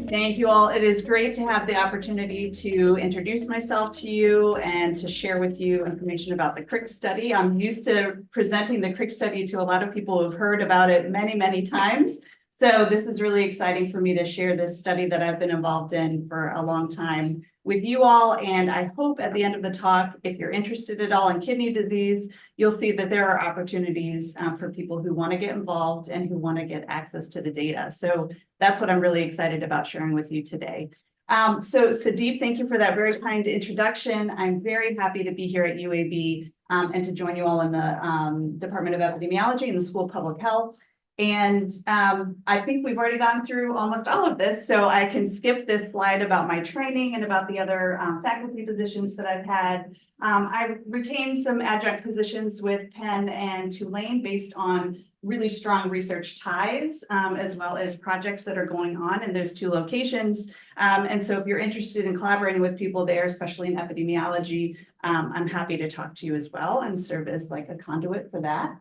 Thank you all. It is great to have the opportunity to introduce myself to you and to share with you information about the CRIC study. I'm used to presenting the CRIC study to a lot of people who've heard about it many, many times. So this is really exciting for me to share this study that I've been involved in for a long time with you all. And I hope at the end of the talk, if you're interested at all in kidney disease, you'll see that there are opportunities for people who want to get involved and who want to get access to the data. So that's what I'm really excited about sharing with you today. So Sadeep, thank you for that very kind introduction. I'm very happy to be here at UAB and to join you all in the Department of Epidemiology in the School of Public Health. And I think we've already gone through almost all of this, so I can skip this slide about my training and about the other faculty positions that I've had. I retained some adjunct positions with Penn and Tulane based on really strong research ties, as well as projects that are going on in those two locations. And so if you're interested in collaborating with people there, especially in epidemiology, I'm happy to talk to you as well and serve as like a conduit for that.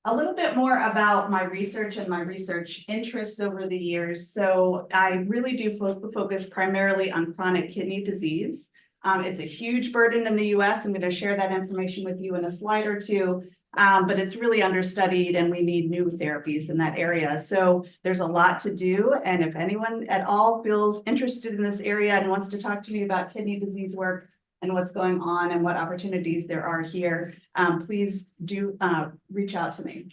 A little bit more about my research and my research interests over the years. So I really do focus primarily on chronic kidney disease. It's a huge burden in the US. I'm going to share that information with you in a slide or two, but it's really understudied and we need new therapies in that area. So there's a lot to do. And if anyone at all feels interested in this area and wants to talk to me about kidney disease work, and what's going on and what opportunities there are here, please do reach out to me.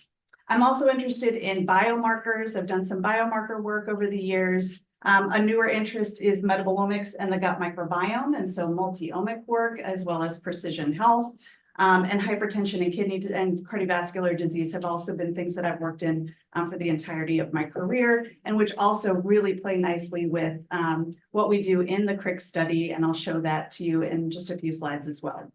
I'm also interested in biomarkers. I've done some biomarker work over the years. A newer interest is metabolomics and the gut microbiome, and so multi-omic work as well as precision health. And hypertension and kidney and cardiovascular disease have also been things that I've worked in for the entirety of my career, and which also really play nicely with what we do in the CRIC study, and I'll show that to you in just a few slides as well.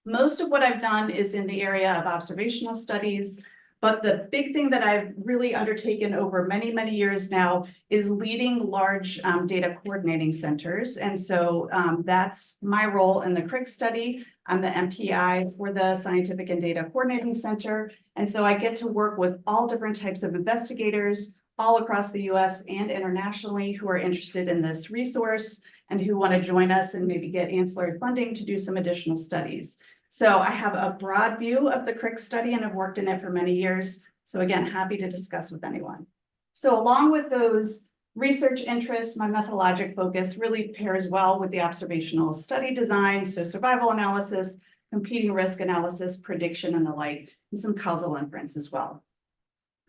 Most of what I've done is in the area of observational studies, but the big thing that I've really undertaken over many, many years now is leading large data coordinating centers. And so that's my role in the CRIC study. I'm the MPI for the Scientific and Data Coordinating Center. And so I get to work with all different types of investigators all across the US and internationally who are interested in this resource and who want to join us and maybe get ancillary funding to do some additional studies. So I have a broad view of the CRIC study and have worked in it for many years. So again, happy to discuss with anyone. So along with those research interests, my methodologic focus really pairs well with the observational study design. So survival analysis, competing risk analysis, prediction, and the like, and some causal inference as well.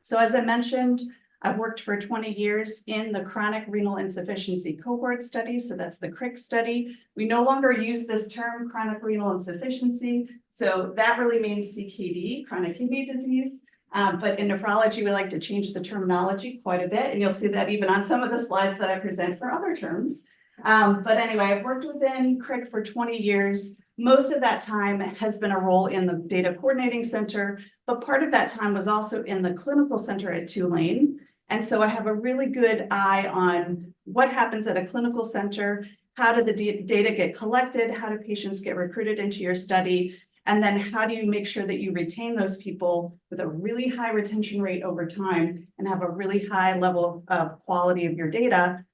So as I mentioned, I've worked for 20 years in the chronic renal insufficiency cohort study. So that's the CRIC study. We no longer use this term chronic renal insufficiency. So that really means CKD, chronic kidney disease. But in nephrology, we like to change the terminology quite a bit. And you'll see that even on some of the slides that I present for other terms. But anyway, I've worked within CRIC for 20 years. Most of that time has been a role in the data coordinating center, but part of that time was also in the clinical center at Tulane. And so I have a really good eye on what happens at a clinical center, how do the data get collected, how do patients get recruited into your study, and then how do you make sure that you retain those people with a really high retention rate over time and have a really high level of quality of your data.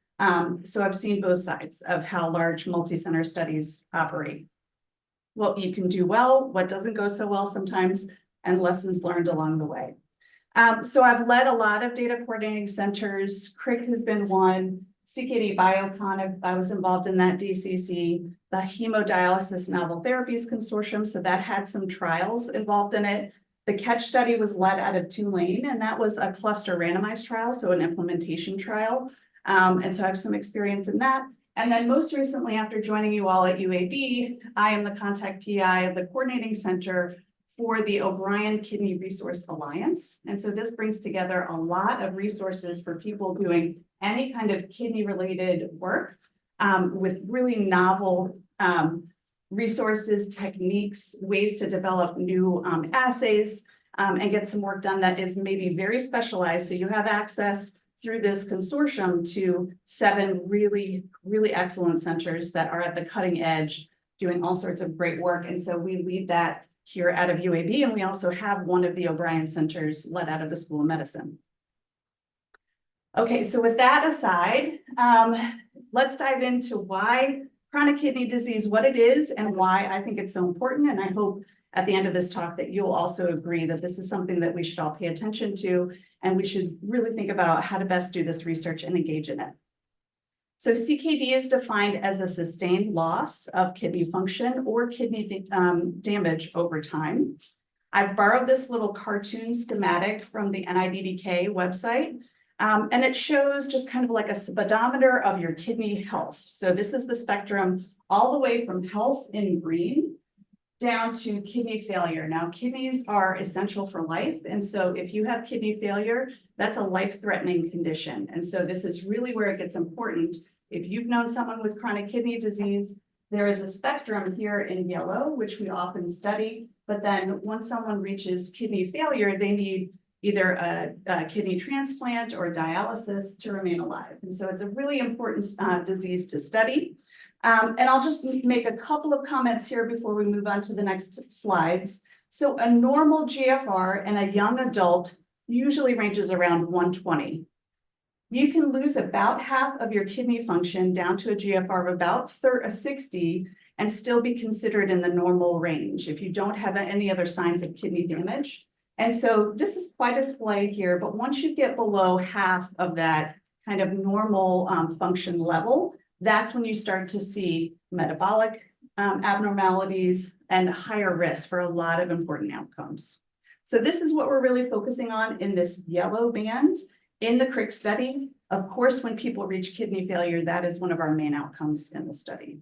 So I've seen both sides of how large multi-center studies operate. What you can do well, what doesn't go so well sometimes, and lessons learned along the way. So I've led a lot of data coordinating centers. CRIC has been one. CKD Biocon, I was involved in that DCC. The Hemodialysis Novel Therapies Consortium, so that had some trials involved in it. The CATCH study was led out of Tulane, and that was a cluster randomized trial, so an implementation trial. And so I have some experience in that. And then most recently, after joining you all at UAB, I am the contact PI of the coordinating center for the O'Brien Kidney Resource Alliance. And so this brings together a lot of resources for people doing any kind of kidney-related work with really novel resources, techniques, ways to develop new assays and get some work done that is maybe very specialized. So you have access through this consortium to 7 really, really excellent centers that are at the cutting edge doing all sorts of great work. And so we lead that here out of UAB, and we also have one of the O'Brien Centers led out of the School of Medicine. Okay, so with that aside, let's dive into why chronic kidney disease, what it is, and why I think it's so important. And I hope at the end of this talk that you'll also agree that this is something that we should all pay attention to, and we should really think about how to best do this research and engage in it. So CKD is defined as a sustained loss of kidney function or kidney damage over time. I've borrowed this little cartoon schematic from the NIDDK website, and it shows just kind of like a speedometer of your kidney health. So this is the spectrum all the way from health in green down to kidney failure. Now, kidneys are essential for life. And so if you have kidney failure, that's a life-threatening condition. And so this is really where it gets important. If you've known someone with chronic kidney disease, there is a spectrum here in yellow, which we often study. But then once someone reaches kidney failure, they need either a kidney transplant or dialysis to remain alive. And so it's a really important disease to study. And I'll just make a couple of comments here before we move on to the next slides. So a normal GFR in a young adult usually ranges around 120. You can lose about half of your kidney function down to a GFR of about 60 and still be considered in the normal range if you don't have any other signs of kidney damage. And so this is quite a splay here, but once you get below half of that kind of normal function level, that's when you start to see metabolic abnormalities and higher risk for a lot of important outcomes. So this is what we're really focusing on in this yellow band in the CRIC study. Of course, when people reach kidney failure, that is one of our main outcomes in the study.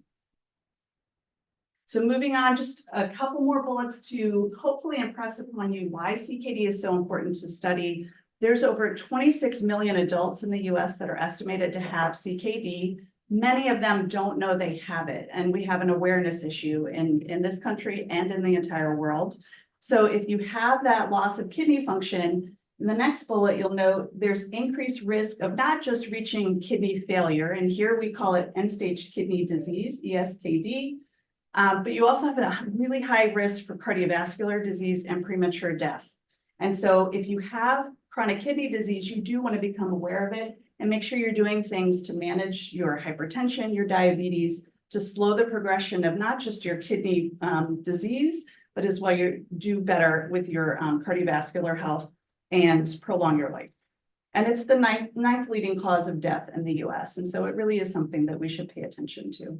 So moving on, just a couple more bullets to hopefully impress upon you why CKD is so important to study. There's over 26 million adults in the US that are estimated to have CKD. Many of them don't know they have it, and we have an awareness issue in this country and in the entire world. So if you have that loss of kidney function, in the next bullet, you'll note there's increased risk of not just reaching kidney failure, and here we call it end-stage kidney disease, ESKD, but you also have a really high risk for cardiovascular disease and premature death. And so if you have chronic kidney disease, you do want to become aware of it and make sure you're doing things to manage your hypertension, your diabetes, to slow the progression of not just your kidney disease, but as well you do better with your cardiovascular health and prolong your life. And it's the ninth leading cause of death in the US. And so it really is something that we should pay attention to.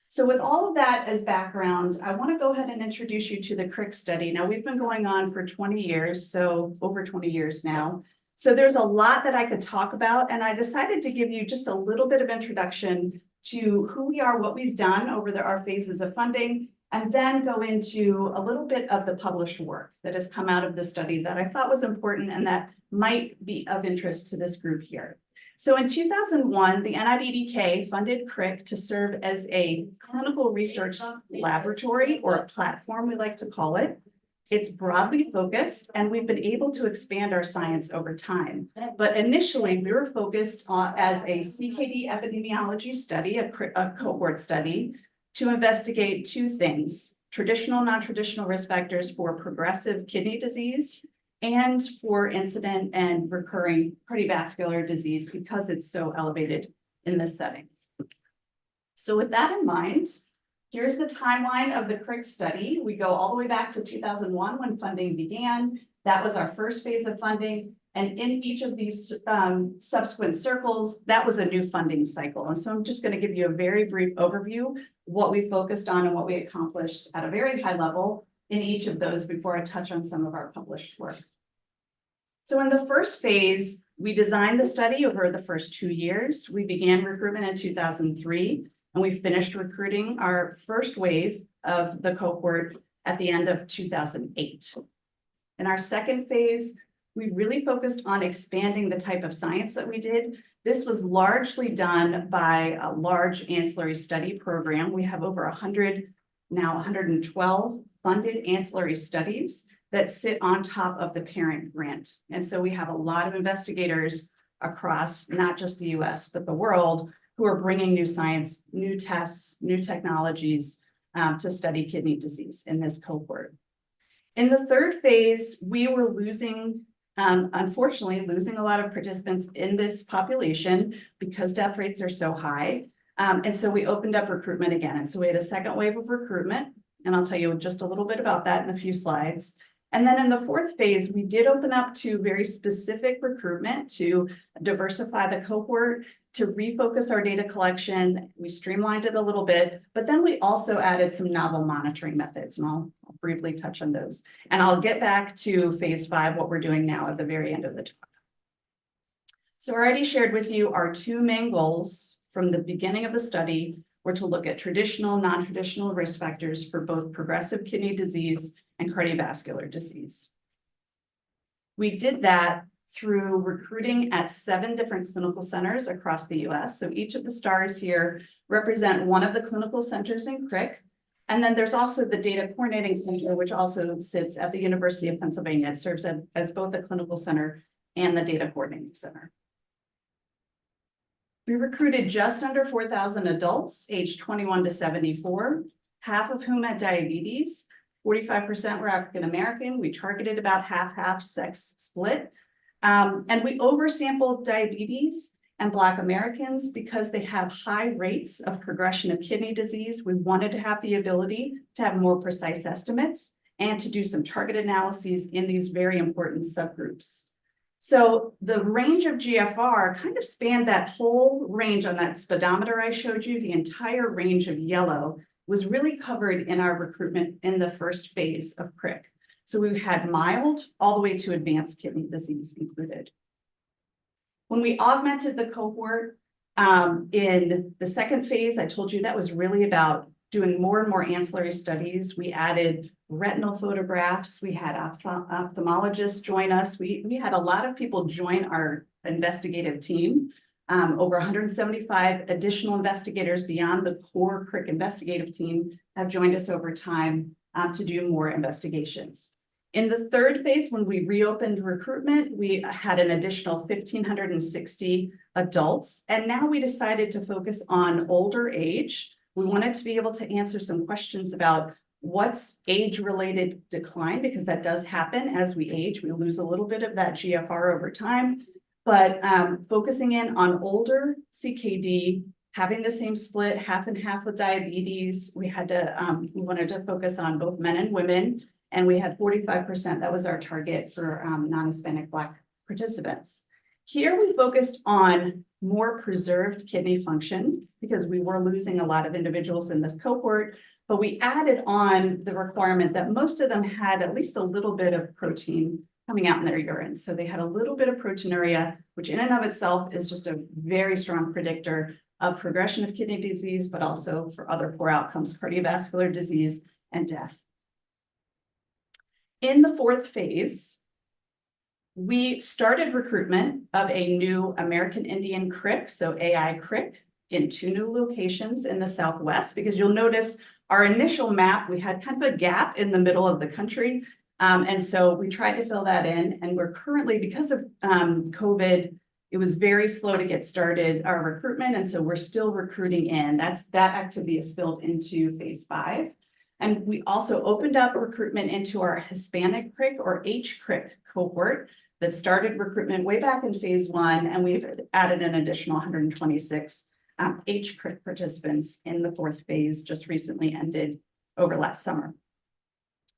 So with all of that as background, I want to go ahead and introduce you to the CRIC study. Now, we've been going on for 20 years, so over 20 years now. So there's a lot that I could talk about, and I decided to give you just a little bit of introduction to who we are, what we've done over our phases of funding, and then go into a little bit of the published work that has come out of the study that I thought was important and that might be of interest to this group here. So in 2001, the NIDDK funded CRIC to serve as a clinical research laboratory, or a platform we like to call it. It's broadly focused, and we've been able to expand our science over time. But initially, we were focused on as a CKD epidemiology study, a cohort study, to investigate two things: traditional, non-traditional risk factors for progressive kidney disease and for incident and recurring cardiovascular disease, because it's so elevated in this setting. So with that in mind, here's the timeline of the CRIC study. We go all the way back to 2001 when funding began. That was our first phase of funding. And in each of these subsequent circles, that was a new funding cycle. And so I'm just going to give you a very brief overview of what we focused on and what we accomplished at a very high level in each of those before I touch on some of our published work. So in the first phase, we designed the study over the first 2 years. We began recruitment in 2003, and we finished recruiting our first wave of the cohort at the end of 2008. In our second phase, we really focused on expanding the type of science that we did. This was largely done by a large ancillary study program. We have over 112 funded ancillary studies that sit on top of the parent grant. And so we have a lot of investigators across not just the US, but the world, who are bringing new science, new tests, new technologies to study kidney disease in this cohort. In the third phase, we were unfortunately, losing a lot of participants in this population because death rates are so high. And so we opened up recruitment again. And so we had a second wave of recruitment, and I'll tell you just a little bit about that in a few slides. And then in the fourth phase, we did open up to very specific recruitment to diversify the cohort, to refocus our data collection. We streamlined it a little bit, but then we also added some novel monitoring methods, and I'll briefly touch on those. And I'll get back to phase 5, what we're doing now at the very end of the talk. So I already shared with you our 2 main goals from the beginning of the study were to look at traditional, non-traditional risk factors for both progressive kidney disease and cardiovascular disease. We did that through recruiting at 7 different clinical centers across the US. So each of the stars here represent one of the clinical centers in CRIC. And then there's also the Data Coordinating Center, which also sits at the University of Pennsylvania. It serves as both a clinical center and the Data Coordinating Center. We recruited just under 4,000 adults aged 21 to 74, half of whom had diabetes. 45% were African American. We targeted about half-half sex split. And we oversampled diabetes and Black Americans because they have high rates of progression of kidney disease. We wanted to have the ability to have more precise estimates and to do some target analyses in these very important subgroups. So the range of GFR kind of spanned that whole range on that speedometer I showed you. The entire range of yellow was really covered in our recruitment in the first phase of CRIC. So we had mild all the way to advanced kidney disease included. When we augmented the cohort in the second phase, I told you that was really about doing more and more ancillary studies. We added retinal photographs. We had ophthalmologists join us. We had a lot of people join our investigative team. Over 175 additional investigators beyond the core CRIC investigative team have joined us over time to do more investigations. In the third phase, when we reopened recruitment, we had an additional 1,560 adults, and now we decided to focus on older age. We wanted to be able to answer some questions about what's age-related decline, because that does happen as we age. We lose a little bit of that GFR over time, but focusing in on older CKD, having the same split, half and half with diabetes. We wanted to focus on both men and women, and we had 45%. That was our target for non-Hispanic Black participants. Here we focused on more preserved kidney function because we were losing a lot of individuals in this cohort, but we added on the requirement that most of them had at least a little bit of protein coming out in their urine. So they had a little bit of proteinuria, which in and of itself is just a very strong predictor of progression of kidney disease, but also for other poor outcomes, cardiovascular disease and death. In the fourth phase, we started recruitment of a new American Indian CRIC, so AI CRIC, in 2 new locations in the Southwest, because you'll notice our initial map, we had kind of a gap in the middle of the country. And so we tried to fill that in, and we're currently, because of COVID, it was very slow to get started, our recruitment, and so we're still recruiting in. That activity is spilled into phase 5. And we also opened up recruitment into our Hispanic CRIC or H-CRIC cohort that started recruitment way back in phase 1, and we've added an additional 126 H-CRIC participants in the fourth phase, just recently ended over last summer.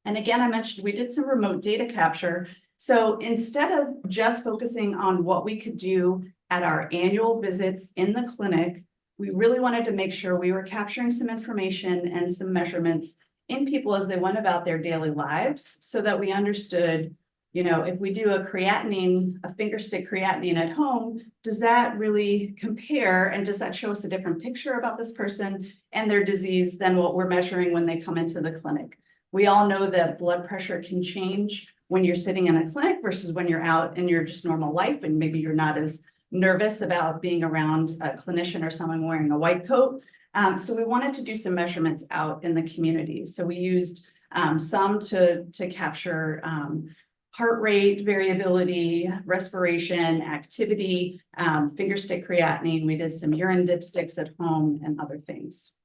And again, I mentioned we did some remote data capture. So instead of just focusing on what we could do at our annual visits in the clinic, we really wanted to make sure we were capturing some information and some measurements in people as they went about their daily lives, so that we understood, if we do a creatinine, a finger stick creatinine at home, does that really compare, and does that show us a different picture about this person and their disease than what we're measuring when they come into the clinic? We all know that blood pressure can change when you're sitting in a clinic versus when you're out in your just normal life, and maybe you're not as nervous about being around a clinician or someone wearing a white coat. So we wanted to do some measurements out in the community. So we used some to capture heart rate variability, respiration, activity, finger stick creatinine. We did some urine dipsticks at home and other things.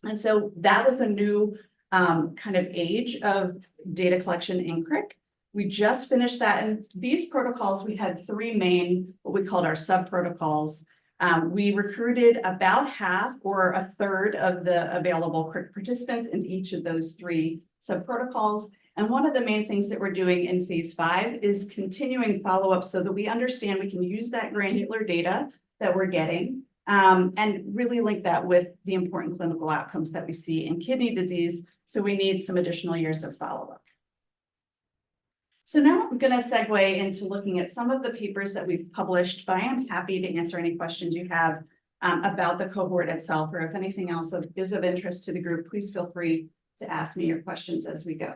And so that was a new kind of age of data collection in CRIC. We just finished that, and these protocols, we had three main, what we called our sub-protocols. We recruited about half or a third of the available CRIC participants in each of those three sub-protocols. And one of the main things that we're doing in phase 5 is continuing follow-up so that we understand we can use that granular data that we're getting and really link that with the important clinical outcomes that we see in kidney disease. So we need some additional years of follow-up. So now I'm going to segue into looking at some of the papers that we've published, but I am happy to answer any questions you have about the cohort itself, or if anything else is of interest to the group, please feel free to ask me your questions as we go.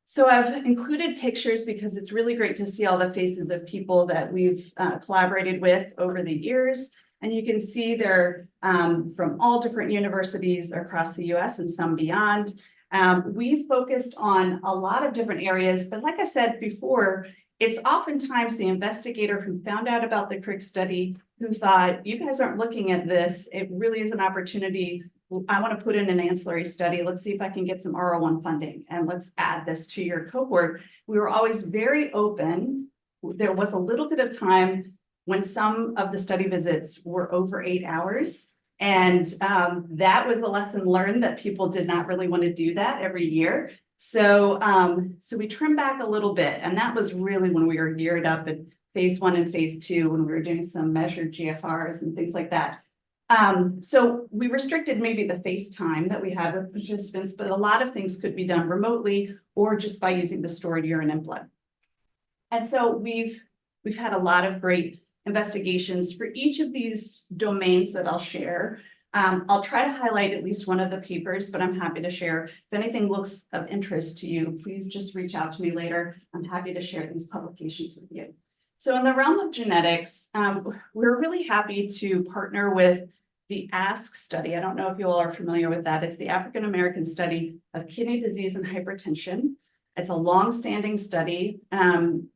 So I've included pictures because it's really great to see all the faces of people that we've collaborated with over the years. And you can see they're from all different universities across the US and some beyond. We've focused on a lot of different areas, but like I said before, it's oftentimes the investigator who found out about the CRIC study who thought, you guys aren't looking at this. It really is an opportunity. I want to put in an ancillary study. Let's see if I can get some R01 funding and let's add this to your cohort. We were always very open. There was a little bit of time when some of the study visits were over 8 hours. And that was a lesson learned that people did not really want to do that every year. So, so we trimmed back a little bit. And that was really when we were geared up at phase 1 and phase 2, when we were doing some measured GFRs and things like that. So we restricted maybe the face time that we had with participants, but a lot of things could be done remotely or just by using the stored urine and blood. And so we've had a lot of great investigations for each of these domains that I'll share. I'll try to highlight at least one of the papers, but I'm happy to share. If anything looks of interest to you, please just reach out to me later. I'm happy to share these publications with you. So in the realm of genetics, we're really happy to partner with the ASK study. I don't know if you all are familiar with that. It's the African American study of kidney disease and hypertension. It's a long-standing study. And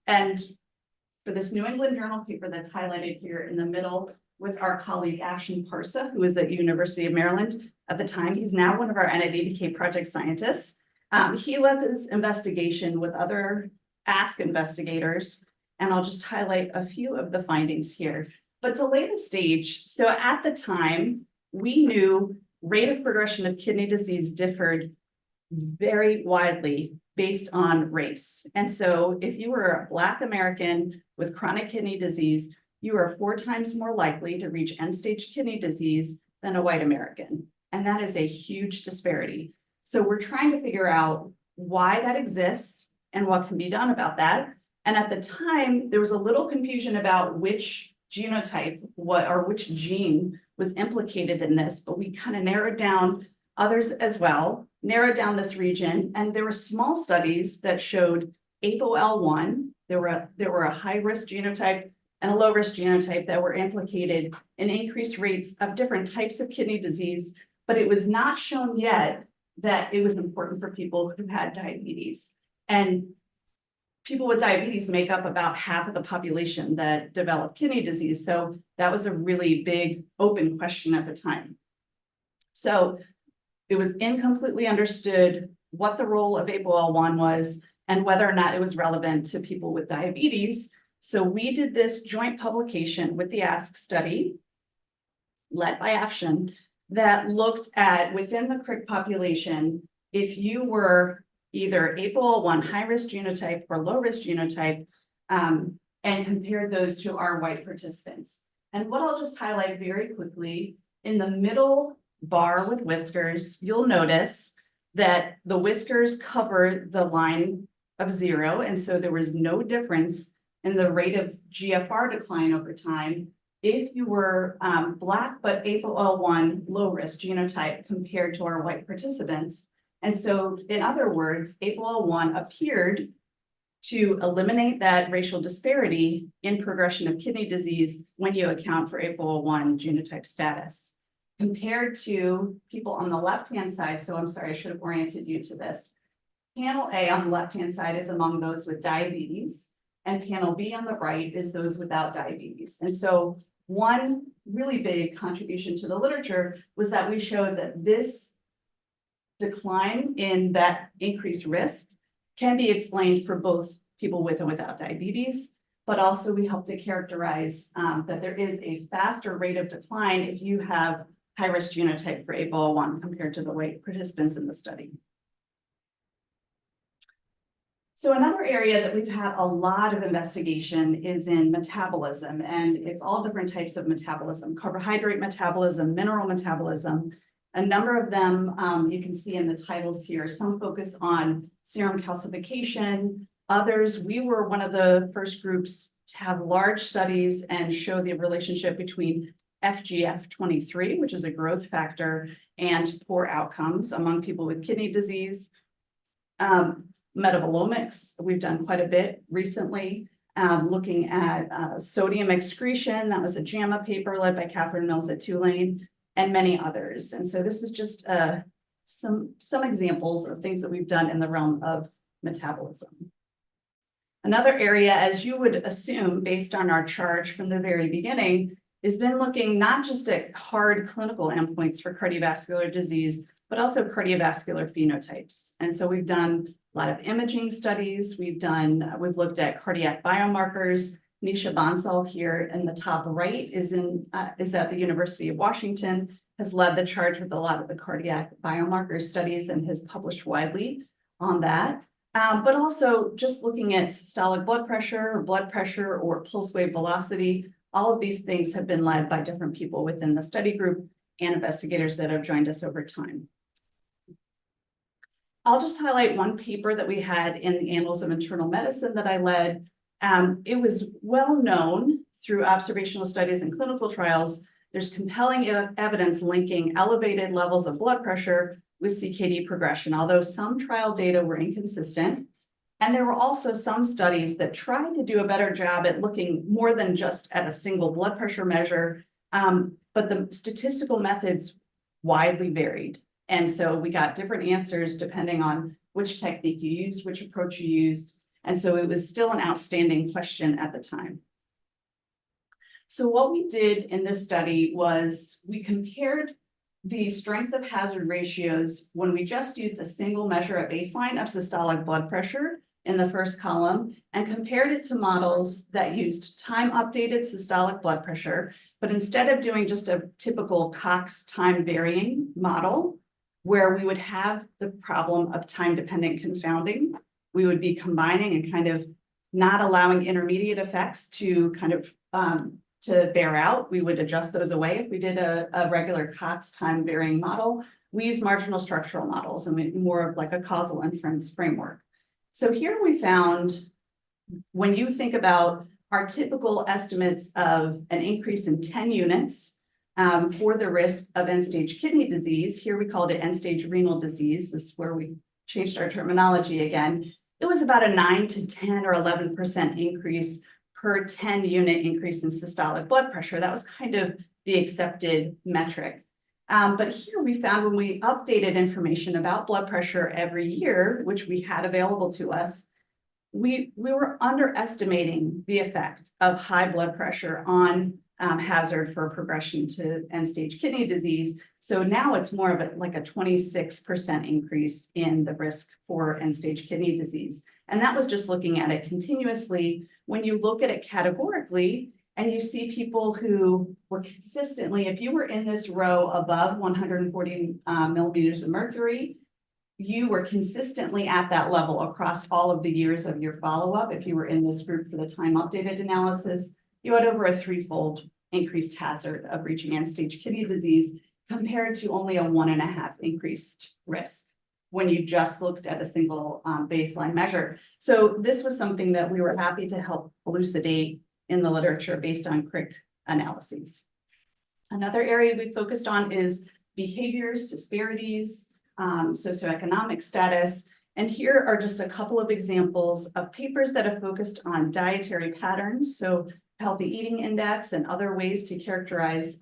for this New England Journal paper that's highlighted here in the middle with our colleague Ashton Parsa, who was at University of Maryland at the time. He's now one of our NIDDK project scientists. He led this investigation with other ASK investigators. And I'll just highlight a few of the findings here. But to lay the stage, so at the time, we knew rate of progression of kidney disease differed very widely based on race. And so if you were a Black American with chronic kidney disease, you are 4 times more likely to reach end-stage kidney disease than a white American. And that is a huge disparity. So we're trying to figure out why that exists and what can be done about that. And at the time, there was a little confusion about which genotype, which gene was implicated in this, but we kind of narrowed down others as well, narrowed down this region, and there were small studies that showed APOL1. There were a high-risk genotype and a low-risk genotype that were implicated in increased rates of different types of kidney disease, but it was not shown yet that it was important for people who had diabetes. And people with diabetes make up about half of the population that develop kidney disease. So that was a really big open question at the time. So it was incompletely understood what the role of APOL1 was and whether or not it was relevant to people with diabetes. So we did this joint publication with the ASK study, led by Afshin, that looked at within the CRIC population, if you were either APOL1 high-risk genotype or low-risk genotype, and compared those to our white participants. And what I'll just highlight very quickly, in the middle bar with whiskers, you'll notice that the whiskers cover the line of 0, and so there was no difference in the rate of GFR decline over time if you were Black but APOL1 low-risk genotype compared to our white participants. And so, in other words, APOL1 appeared to eliminate that racial disparity in progression of kidney disease when you account for APOL1 genotype status. Compared to people on the left-hand side, so I'm sorry, I should have oriented you to this. Panel A on the left-hand side is among those with diabetes, and panel B on the right is those without diabetes. And so One really big contribution to the literature was that we showed that this decline in that increased risk can be explained for both people with and without diabetes, but also we help to characterize that there is a faster rate of decline if you have high-risk genotype for APOL1 compared to the white participants in the study. So another area that we've had a lot of investigation is in metabolism, and it's all different types of metabolism: carbohydrate metabolism, mineral metabolism. A number of them you can see in the titles here. Some focus on serum calcification. Others, we were one of the first groups to have large studies and show the relationship between FGF23, which is a growth factor, and poor outcomes among people with kidney disease. Metabolomics, we've done quite a bit recently, looking at sodium excretion. That was a JAMA paper led by Catherine Mills at Tulane, and many others. And so this is just some examples of things that we've done in the realm of metabolism. Another area, as you would assume, based on our charge from the very beginning, has been looking not just at hard clinical endpoints for cardiovascular disease, but also cardiovascular phenotypes. And so we've done a lot of imaging studies. We've looked at cardiac biomarkers. Nisha Bansal here in the top right is at the University of Washington, has led the charge with a lot of the cardiac biomarker studies and has published widely on that. But also just looking at systolic blood pressure or pulse wave velocity. All of these things have been led by different people within the study group and investigators that have joined us over time. I'll just highlight one paper that we had in the Annals of Internal Medicine that I led. It was well known through observational studies and clinical trials. There's compelling evidence linking elevated levels of blood pressure with CKD progression, although some trial data were inconsistent. And there were also some studies that tried to do a better job at looking more than just at a single blood pressure measure, but the statistical methods widely varied. And so we got different answers depending on which technique you used, which approach you used. And so it was still an outstanding question at the time. So what we did in this study was we compared the strength of hazard ratios when we just used a single measure at baseline of systolic blood pressure in the first column and compared it to models that used time-updated systolic blood pressure, but instead of doing just a typical Cox time varying model, where we would have the problem of time-dependent confounding, we would be combining and kind of not allowing intermediate effects to kind of to bear out. We would adjust those away if we did a regular Cox time varying model. We use marginal structural models and more of like a causal inference framework. So here we found, when you think about our typical estimates of an increase in 10 units for the risk of end-stage kidney disease, here we called it end-stage renal disease. This is where we changed our terminology again. It was about a 9 to 10 or 11% increase per 10 unit increase in systolic blood pressure. That was kind of the accepted metric. But here we found when we updated information about blood pressure every year, which we had available to us, we were underestimating the effect of high blood pressure on hazard for progression to end-stage kidney disease. So now it's more of like a 26% increase in the risk for end-stage kidney disease. And that was just looking at it continuously. When you look at it categorically, and you see people who were consistently, if you were in this row above 140 millimeters of mercury, you were consistently at that level across all of the years of your follow-up. If you were in this group for the time-updated analysis, you had over a threefold increased hazard of reaching end-stage kidney disease compared to only a 1.5 increased risk when you just looked at a single baseline measure. So this was something that we were happy to help elucidate in the literature based on CRIC analyses. Another area we focused on is behaviors, disparities, socioeconomic status. And here are just a couple of examples of papers that have focused on dietary patterns. So healthy eating index and other ways to characterize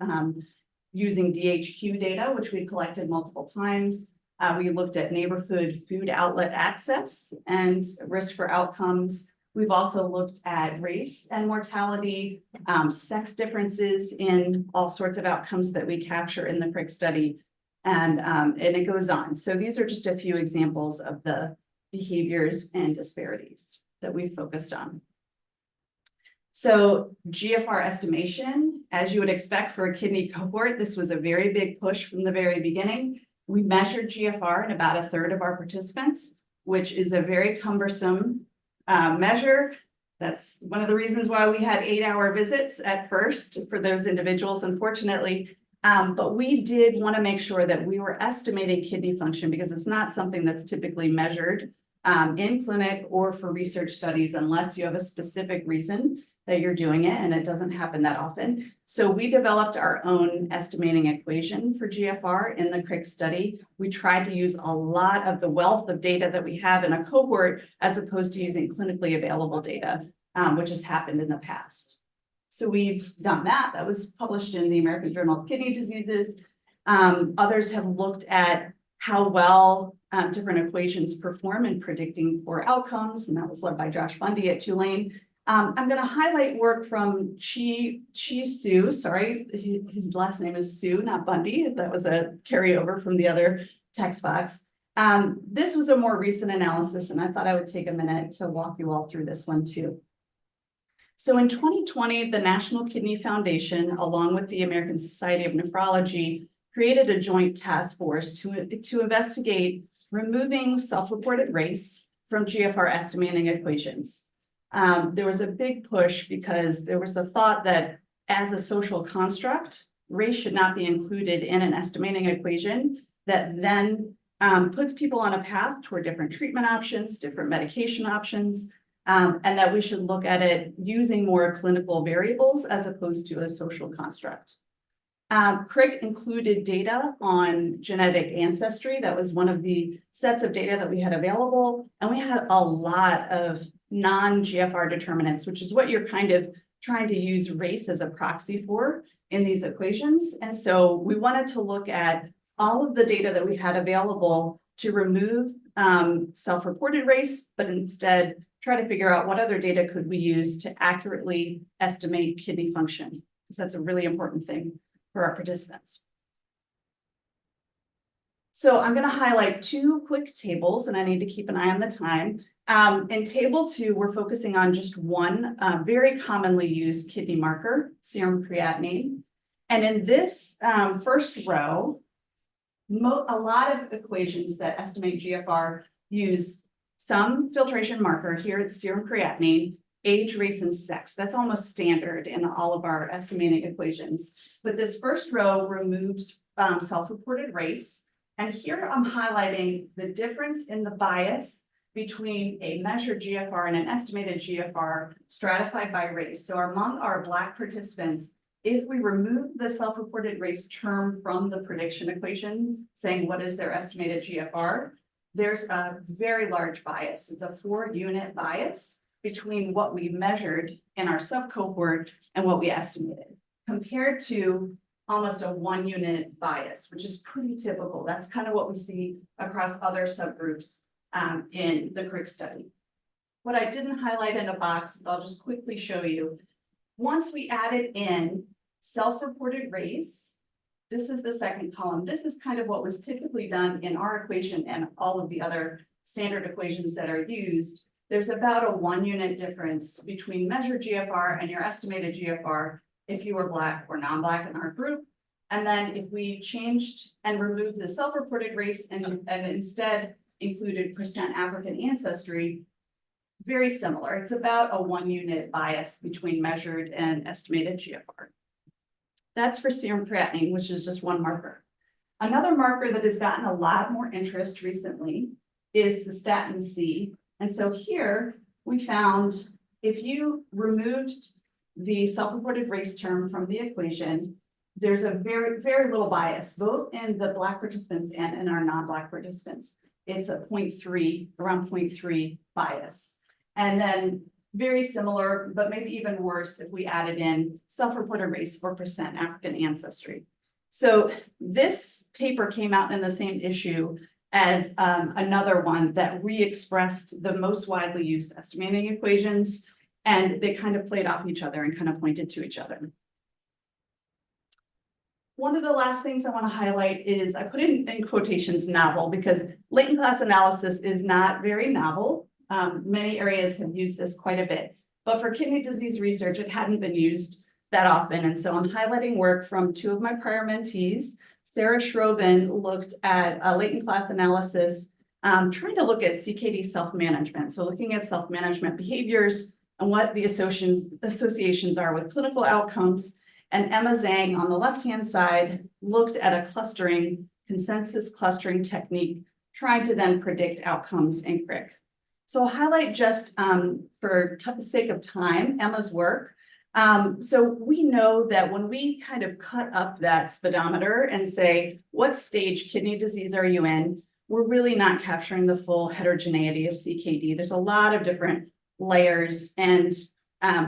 using DHQ data, which we collected multiple times. We looked at neighborhood food outlet access and risk for outcomes. We've also looked at race and mortality, sex differences in all sorts of outcomes that we capture in the CRIC study, and it goes on. So these are just a few examples of the behaviors and disparities that we focused on. So GFR estimation, as you would expect for a kidney cohort, this was a very big push from the very beginning. We measured GFR in about a third of our participants, which is a very cumbersome measure. That's one of the reasons why we had 8-hour visits at first for those individuals, unfortunately. But we did want to make sure that we were estimating kidney function because it's not something that's typically measured in clinic or for research studies unless you have a specific reason that you're doing it, and it doesn't happen that often. So we developed our own estimating equation for GFR in the CRIC study. We tried to use a lot of the wealth of data that we have in a cohort as opposed to using clinically available data, which has happened in the past. So we've done that. That was published in the American Journal of Kidney Diseases. Others have looked at how well different equations perform in predicting poor outcomes, and that was led by Josh Bundy at Tulane. I'm going to highlight work from Chi Su. Sorry, his last name is Su, not Bundy. That was a carryover from the other text box. This was a more recent analysis, and I thought I would take a minute to walk you all through this one too. So in 2020, the National Kidney Foundation, along with the American Society of Nephrology, created a joint task force to investigate removing self-reported race from GFR estimating equations. There was a big push because there was the thought that as a social construct, race should not be included in an estimating equation that then puts people on a path toward different treatment options, different medication options, and that we should look at it using more clinical variables as opposed to a social construct. CRIC included data on genetic ancestry. That was one of the sets of data that we had available, and we had a lot of non-GFR determinants, which is what you're kind of trying to use race as a proxy for in these equations. And so we wanted to look at all of the data that we had available to remove self-reported race, but instead try to figure out what other data could we use to accurately estimate kidney function, because that's a really important thing for our participants. So I'm going to highlight two quick tables, and I need to keep an eye on the time. In table 2, we're focusing on just one very commonly used kidney marker, serum creatinine. And in this first row, a lot of equations that estimate GFR use some filtration marker. Here it's serum creatinine, age, race, and sex. That's almost standard in all of our estimating equations. But this first row removes self-reported race. And here I'm highlighting the difference in the bias between a measured GFR and an estimated GFR stratified by race. So among our Black participants, if we remove the self-reported race term from the prediction equation, saying what is their estimated GFR, there's a very large bias. It's a 4-unit bias between what we measured in our subcohort and what we estimated, compared to almost a 1-unit bias, which is pretty typical. That's kind of what we see across other subgroups in the CRIC study. What I didn't highlight in a box, but I'll just quickly show you. Once we added in self-reported race, this is the second column. This is kind of what was typically done in our equation and all of the other standard equations that are used. There's about a 1-unit difference between measured GFR and your estimated GFR if you were Black or non-Black in our group. And then if we changed and removed the self-reported race and instead included percent African ancestry, very similar. It's about a 1-unit bias between measured and estimated GFR. That's for serum creatinine, which is just one marker. Another marker that has gotten a lot more interest recently is cystatin C. And so here we found if you removed the self-reported race term from the equation, there's a very, very little bias, both in the Black participants and in our non-Black participants. It's a 0.3, around 0.3 bias. And then very similar, but maybe even worse if we added in self-reported race for percent African ancestry. So this paper came out in the same issue as another one that re-expressed the most widely used estimating equations, and they kind of played off each other and kind of pointed to each other. One of the last things I want to highlight is I put in quotations novel because latent class analysis is not very novel. Many areas have used this quite a bit, but for kidney disease research, it hadn't been used that often. And so I'm highlighting work from two of my prior mentees. Sarah Schroben looked at a latent class analysis, trying to look at CKD self-management. So looking at self-management behaviors and what the associations are with clinical outcomes. And Emma Zhang on the left-hand side looked at a consensus clustering technique, trying to then predict outcomes in CRIC. So I'll highlight just for the sake of time, Emma's work. So we know that when we kind of cut up that speedometer and say, what stage kidney disease are you in? We're really not capturing the full heterogeneity of CKD. There's a lot of different layers and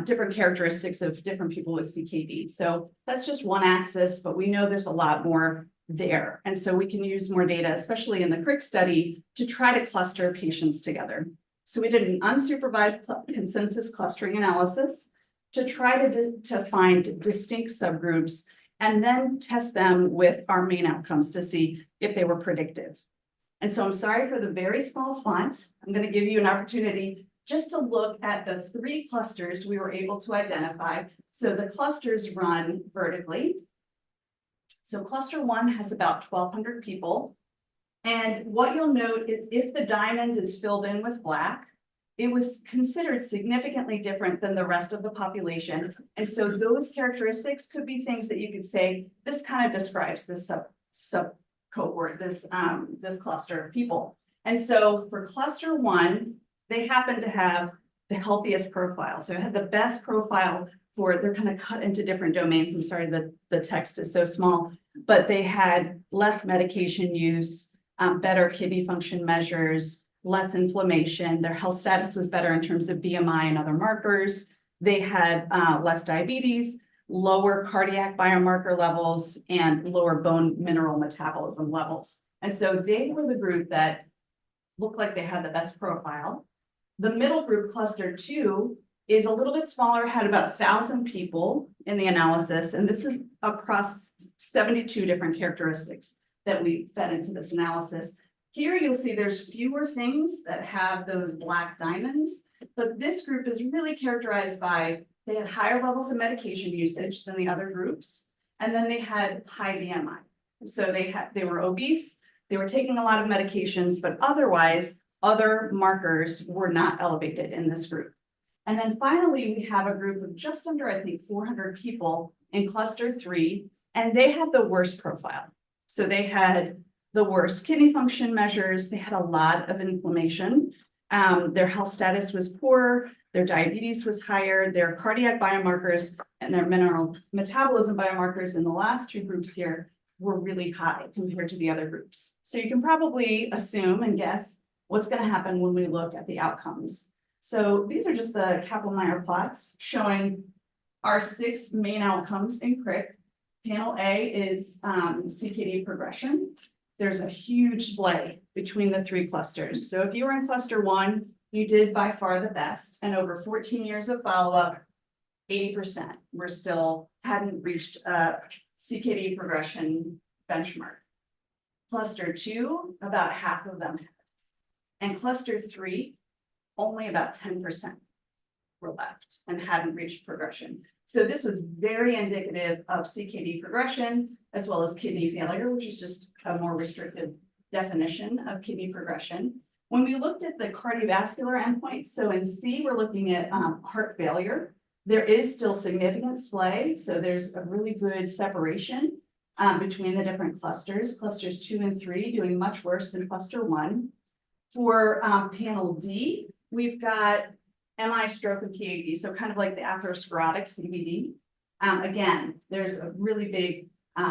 different characteristics of different people with CKD. So that's just one axis, but we know there's a lot more there. And so we can use more data, especially in the CRIC study, to try to cluster patients together. So we did an unsupervised consensus clustering analysis to try to find distinct subgroups and then test them with our main outcomes to see if they were predictive. And so I'm sorry for the very small font. I'm going to give you an opportunity just to look at the three clusters we were able to identify. So the clusters run vertically. So cluster 1 has about 1,200 people. And what you'll note is if the diamond is filled in with black, it was considered significantly different than the rest of the population. And so those characteristics could be things that you could say, this kind of describes this sub cohort, this cluster of people. And so for cluster 1, they happen to have the healthiest profile. So it had the best profile for, they're kind of cut into different domains. I'm sorry that the text is so small, but they had less medication use, better kidney function measures, less inflammation. Their health status was better in terms of BMI and other markers. They had less diabetes, lower cardiac biomarker levels, and lower bone mineral metabolism levels. And so they were the group that looked like they had the best profile. The middle group, cluster 2, is a little bit smaller, had about 1,000 people in the analysis, and this is across 72 different characteristics that we fed into this analysis. Here you'll see there's fewer things that have those black diamonds, but this group is really characterized by, they had higher levels of medication usage than the other groups, and then they had high BMI. So they were obese, they were taking a lot of medications, but otherwise, other markers were not elevated in this group. And then finally, we have a group of just under, I think, 400 people in cluster 3, and they had the worst profile. So they had the worst kidney function measures, they had a lot of inflammation, their health status was poor, their diabetes was higher, their cardiac biomarkers and their mineral metabolism biomarkers in the last two groups here were really high compared to the other groups. So you can probably assume and guess what's going to happen when we look at the outcomes. So these are just the Kaplan-Meier plots showing our 6 main outcomes in CRIC. Panel A is CKD progression. There's a huge splay between the 3 clusters. So if you were in cluster 1, you did by far the best. And over 14 years of follow-up, 80% were still hadn't reached a CKD progression benchmark. Cluster 2, about half of them had. And cluster 3, only about 10% were left and hadn't reached progression. So this was very indicative of CKD progression, as well as kidney failure, which is just a more restrictive definition of kidney progression. When we looked at the cardiovascular endpoints, so in C, we're looking at heart failure. There is still significant splay, so there's a really good separation between the different clusters. Clusters 2 and 3 doing much worse than cluster 1. For panel D, we've got MI, stroke, and PAD, so kind of like the atherosclerotic CVD. Again, there's a really big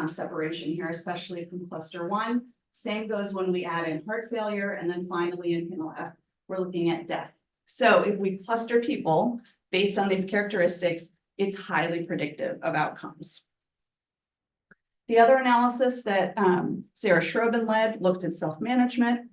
separation here, especially from cluster 1. Same goes when we add in heart failure, and then finally in panel F, we're looking at death. So if we cluster people based on these characteristics, it's highly predictive of outcomes. The other analysis that Sarah Schroben led looked at self-management.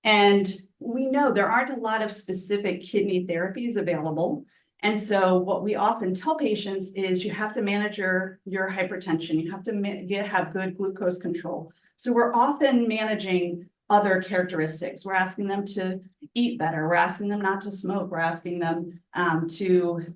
And we know there aren't a lot of specific kidney therapies available. And so what we often tell patients is you have to manage your hypertension. You have to have good glucose control. So we're often managing other characteristics. We're asking them to eat better. We're asking them not to smoke. We're asking them to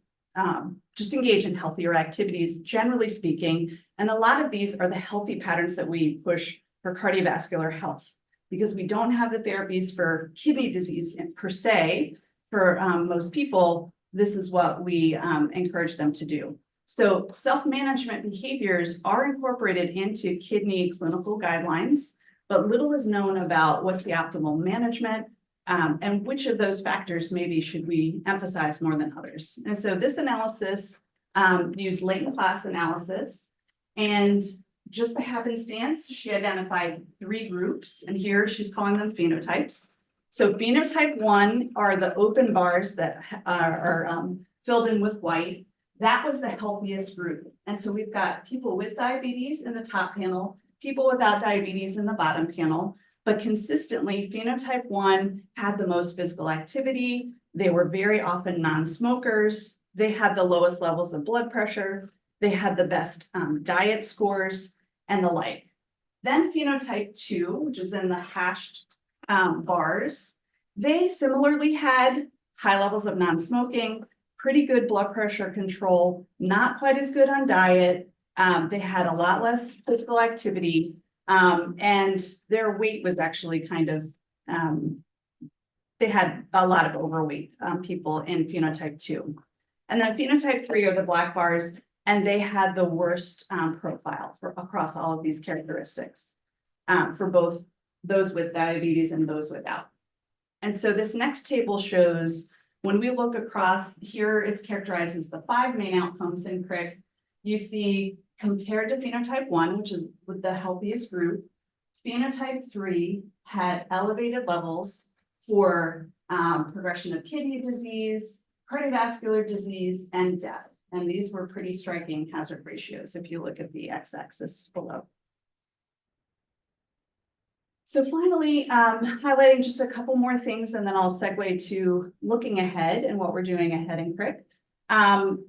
just engage in healthier activities, generally speaking. And a lot of these are the healthy patterns that we push for cardiovascular health, because we don't have the therapies for kidney disease per se. For most people, this is what we encourage them to do. So self-management behaviors are incorporated into kidney clinical guidelines, but little is known about what's the optimal management and which of those factors maybe should we emphasize more than others. And so this analysis used latent class analysis, and just by happenstance, she identified 3 groups, and here she's calling them phenotypes. So phenotype 1 are the open bars that are filled in with white. That was the healthiest group. And so we've got people with diabetes in the top panel, people without diabetes in the bottom panel, but consistently phenotype 1 had the most physical activity. They were very often non-smokers. They had the lowest levels of blood pressure. They had the best diet scores and the like. Then phenotype 2, which is in the hashed bars, they similarly had high levels of non-smoking, pretty good blood pressure control, not quite as good on diet. They had a lot less physical activity, and their weight was actually kind of, they had a lot of overweight people in phenotype 2. And then phenotype 3 are the black bars, and they had the worst profile across all of these characteristics for both those with diabetes and those without. And so this next table shows, when we look across here, it's characterized as the 5 main outcomes in CRIC. You see, compared to phenotype 1, which is with the healthiest group, phenotype 3 had elevated levels for progression of kidney disease, cardiovascular disease, and death. And these were pretty striking hazard ratios if you look at the x-axis below. So finally, highlighting just a couple more things, and then I'll segue to looking ahead and what we're doing ahead in CRIC.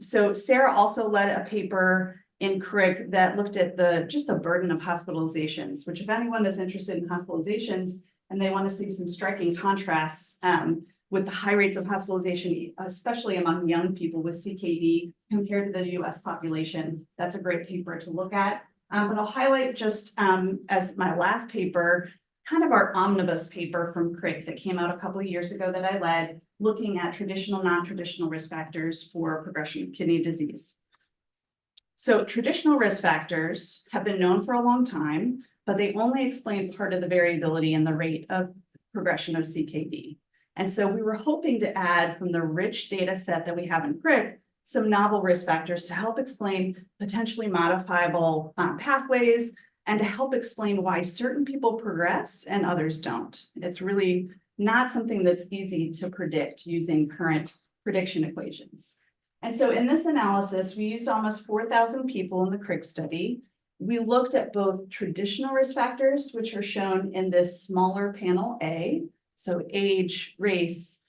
So Sarah also led a paper in CRIC that looked at just the burden of hospitalizations, which if anyone is interested in hospitalizations and they want to see some striking contrasts with the high rates of hospitalization, especially among young people with CKD compared to the US population, that's a great paper to look at. But I'll highlight just as my last paper, kind of our omnibus paper from CRIC that came out a couple of years ago that I led, looking at traditional, non-traditional risk factors for progression of kidney disease. So traditional risk factors have been known for a long time, but they only explain part of the variability in the rate of progression of CKD. And so we were hoping to add from the rich data set that we have in CRIC some novel risk factors to help explain potentially modifiable pathways, and to help explain why certain people progress and others don't. It's really not something that's easy to predict using current prediction equations. And so in this analysis, we used almost 4,000 people in the CRIC study. We looked at both traditional risk factors, which are shown in this smaller panel A, so age, race,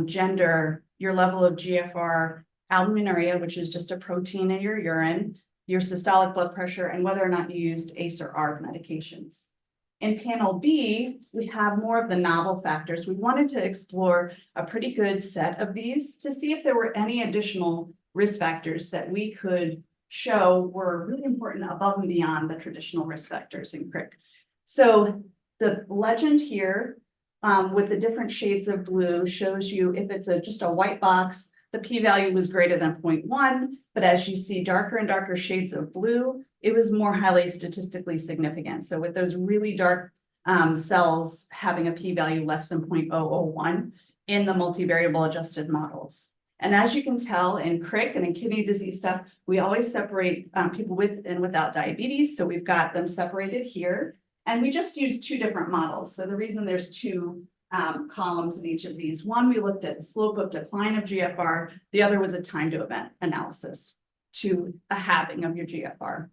gender, your level of GFR, albuminuria, which is just a protein in your urine, your systolic blood pressure, and whether or not you used ACE or ARB medications. In panel B, we have more of the novel factors. We wanted to explore a pretty good set of these to see if there were any additional risk factors that we could show were really important above and beyond the traditional risk factors in CRIC. So the legend here with the different shades of blue shows you if it's just a white box, the p-value was greater than 0.1, but as you see darker and darker shades of blue, it was more highly statistically significant. So with those really dark cells having a p-value less than 0.001 in the multivariable adjusted models. And as you can tell in CRIC and in kidney disease stuff, we always separate people with and without diabetes. So we've got them separated here. And we just used 2 different models. So the reason there's 2 columns in each of these. One, we looked at slope of decline of GFR. The other was a time to event analysis to a halving of your GFR.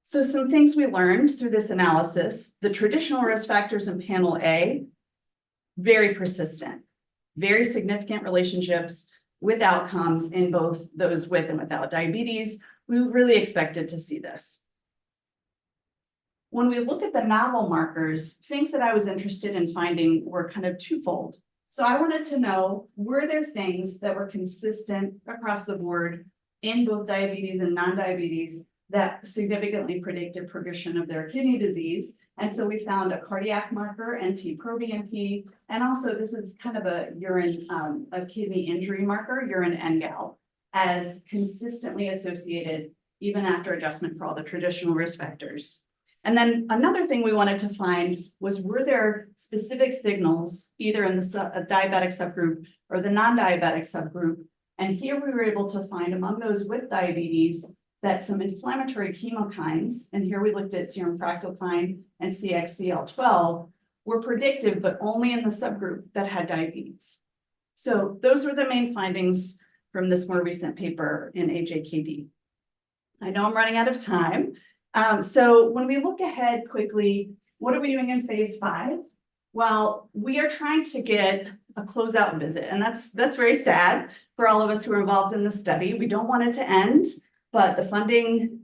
So some things we learned through this analysis: the traditional risk factors in panel A, very persistent, very significant relationships with outcomes in both those with and without diabetes. We really expected to see this. When we look at the novel markers, things that I was interested in finding were kind of twofold. So I wanted to know, were there things that were consistent across the board in both diabetes and non-diabetes that significantly predicted progression of their kidney disease? And so we found a cardiac marker, NT-proBNP, and also this is kind of a urine, a kidney injury marker, urine NGAL, as consistently associated even after adjustment for all the traditional risk factors. And then another thing we wanted to find was, were there specific signals either in the diabetic subgroup or the non-diabetic subgroup? And here we were able to find among those with diabetes that some inflammatory chemokines, and here we looked at serum fractalkine and CXCL12, were predictive, but only in the subgroup that had diabetes. So those were the main findings from this more recent paper in AJKD. I know I'm running out of time. So when we look ahead quickly, what are we doing in phase 5? Well, we are trying to get a closeout visit, and that's very sad for all of us who are involved in the study. We don't want it to end, but the funding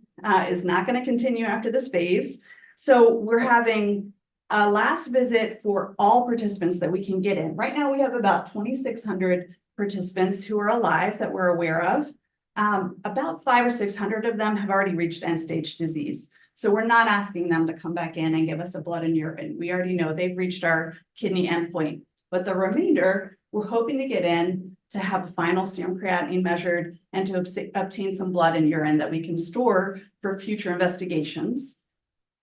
is not going to continue after this phase. So we're having a last visit for all participants that we can get in. Right now, we have about 2,600 participants who are alive that we're aware of. About 500 or 600 of them have already reached end-stage disease. So we're not asking them to come back in and give us a blood and urine. We already know they've reached our kidney endpoint. But the remainder, we're hoping to get in to have a final serum creatinine measured and to obtain some blood and urine that we can store for future investigations.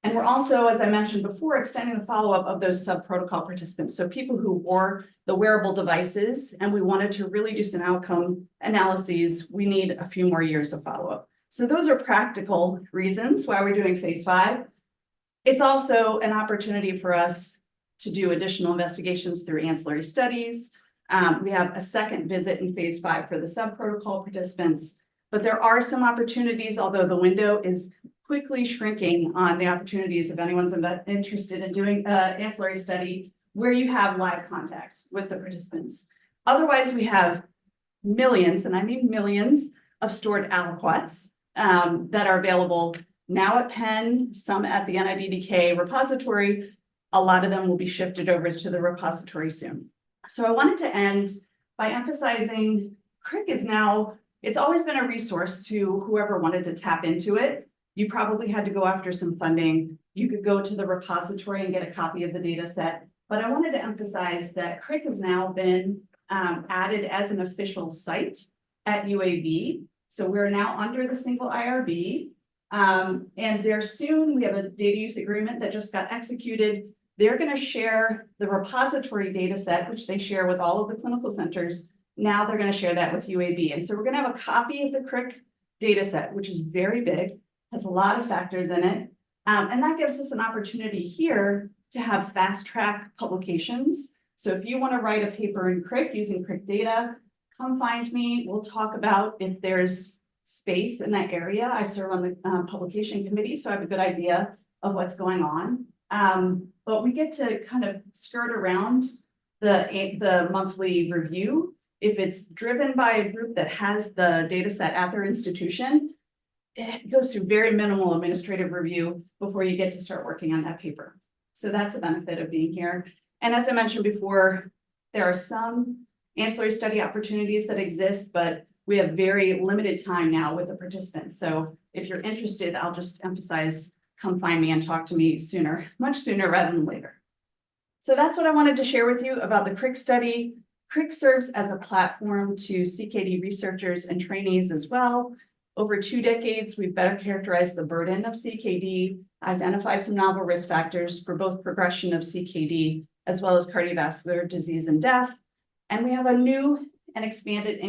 And we're also, as I mentioned before, extending the follow-up of those sub-protocol participants. So people who wore the wearable devices, and we wanted to really do some outcome analyses, we need a few more years of follow-up. So those are practical reasons why we're doing phase 5. It's also an opportunity for us to do additional investigations through ancillary studies. We have a second visit in phase 5 for the sub-protocol participants, but there are some opportunities, although the window is quickly shrinking on the opportunities if anyone's interested in doing an ancillary study where you have live contact with the participants. Otherwise, we have millions, and I mean millions, of stored aliquots that are available now at Penn, some at the NIDDK repository. A lot of them will be shifted over to the repository soon. So I wanted to end by emphasizing CRIC is now, it's always been a resource to whoever wanted to tap into it. You probably had to go after some funding. You could go to the repository and get a copy of the data set. But I wanted to emphasize that CRIC has now been added as an official site at UAB. So we're now under the single IRB. And there soon, we have a data use agreement that just got executed. They're going to share the repository data set, which they share with all of the clinical centers. Now they're going to share that with UAB. And so we're going to have a copy of the CRIC data set, which is very big, has a lot of factors in it. And that gives us an opportunity here to have fast track publications. So if you want to write a paper in CRIC using CRIC data, come find me. We'll talk about if there's space in that area. I serve on the publication committee, so I have a good idea of what's going on. But we get to kind of skirt around the monthly review. If it's driven by a group that has the data set at their institution, it goes through very minimal administrative review before you get to start working on that paper. So that's a benefit of being here. And as I mentioned before, there are some ancillary study opportunities that exist, but we have very limited time now with the participants. So if you're interested, I'll just emphasize, come find me and talk to me sooner, much sooner rather than later. So that's what I wanted to share with you about the CRIC study. CRIC serves as a platform to CKD researchers and trainees as well. Over 2 decades, we've better characterized the burden of CKD, identified some novel risk factors for both progression of CKD as well as cardiovascular disease and death. And we have a new and expanded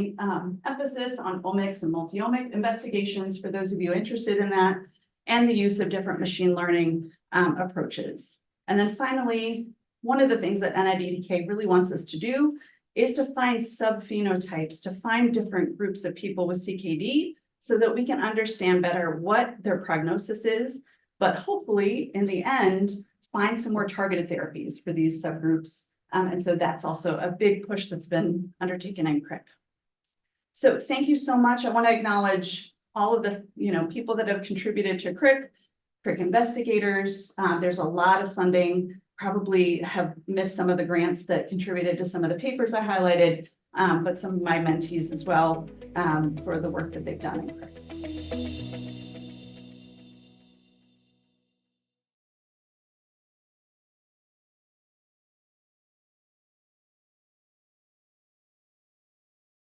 emphasis on omics and multi-omic investigations for those of you interested in that, and the use of different machine learning approaches. And then finally, one of the things that NIDDK really wants us to do is to find subphenotypes, to find different groups of people with CKD so that we can understand better what their prognosis is, but hopefully in the end, find some more targeted therapies for these subgroups. And so that's also a big push that's been undertaken in CRIC. So thank you so much. I want to acknowledge all of the people that have contributed to CRIC investigators. There's a lot of funding, probably have missed some of the grants that contributed to some of the papers I highlighted, but some of my mentees as well for the work that they've done in CRIC.